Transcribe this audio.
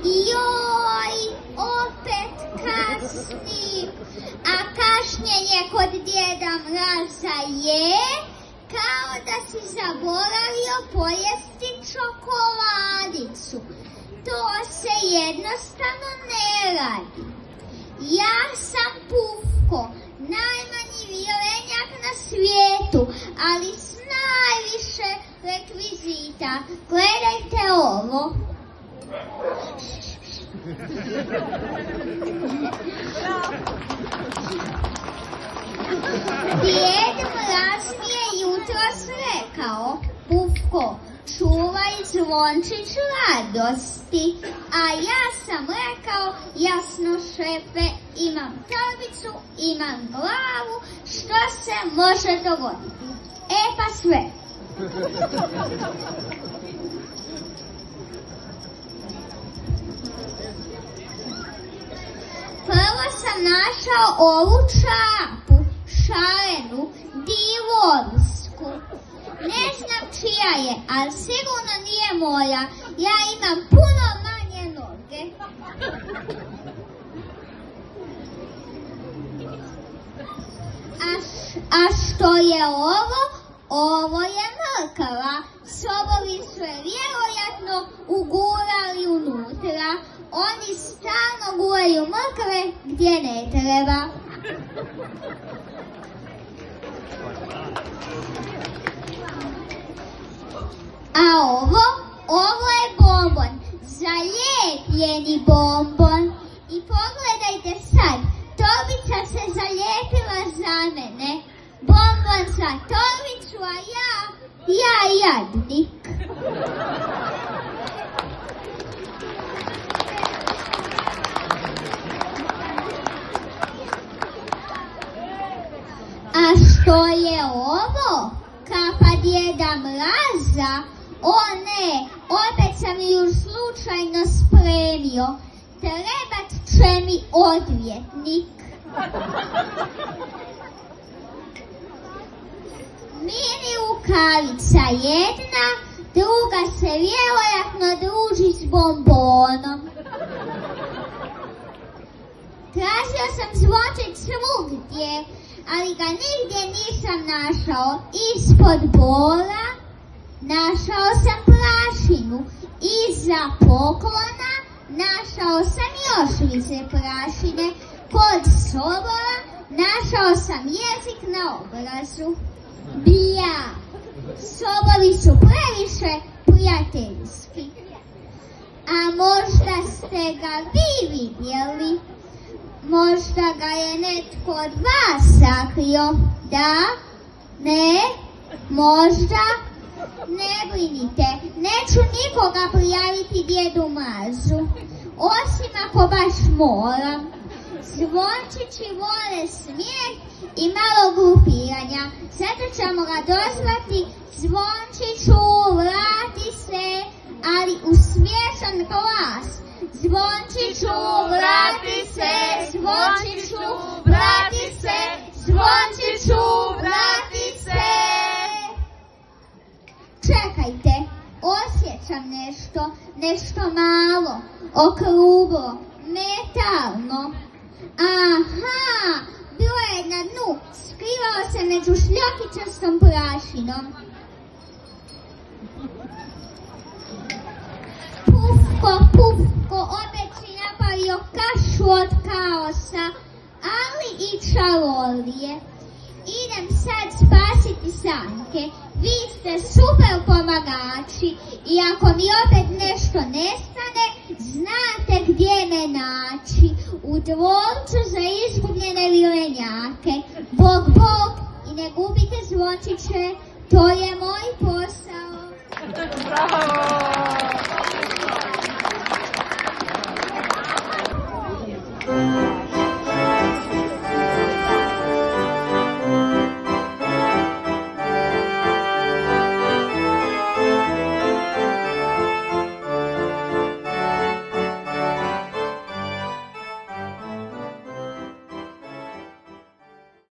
Joj, opet kasnim, a kašnjenje kod Djeda Mraza je kao da si zaboravio pojesti čokoladicu. To se jednostavno ne radi. Ja sam Pufko, najmanji vilenjak na svijetu, ali s najviše rekvizita. Gledajte ovo. Djed Mraz mi je jutros rekao: Pufko, čuvaj zvončić radosti. A ja sam rekao: jasno šefe, imam torbicu, imam glavu, što se može dogoditi? E pa sve. Prvo sam našao ovu čapu, šarenu, divorsku. Ne znam čija je, ali sigurno nije moja. Ja imam puno manje noge. A što je ovo? Ovo je mrkava. Sobovi su je vjerojatno ugurali unutra. Oni stalno guraju mrkve gdje ne treba. A ovo je bombon, zalijepljeni bombon. I pogledajte sad, torbica se zalijepila za mene. Bombon za torbicu, a ja jadnik. A što je ovo? Kapa Djeda Mraza? O ne, opet sam ju slučajno spremio. Trebat će mi odvjetnik. Mini rukavica jedna, druga se vjerojatno druži s bombonom. Tražio sam zvončić svugdje, ali ga nigdje nisam našao. Ispod bola našao sam prašinu. Iza poklona našao sam još više prašine. Kod Sobola našao sam jezik na obrazu. Bija, sobovi su previše prijateljski. A možda ste ga vi vidjeli? Možda ga je netko od vas sakrio? Da? Ne? Možda? Ne brinite, neću nikoga prijaviti Djedu Mrazu, osim ako baš moram. Zvončići vole smijeh i malo grupiranja, zato ćemo ga dozvati: Zvončiću, vrati se, ali u smiješan glas. Zvončiću, vrati se, Zvončiću, vrati se, Zvončiću, vrati se. Čekajte, osjećam nešto malo, okruglo, metalno. Aha, bilo je na dnu, skrivao se među šljokičastom prašinom. Pufko, opet si napravio kašu od kaosa, ali i čarolije. Idem sad spasiti sanke. Vi ste super pomagači i ako mi opet nešto nestane, znate gdje me naći. U dvorcu za izgubljene vilenjake. Bog i ne gubite zvončiće, to je moj posao. Bravo!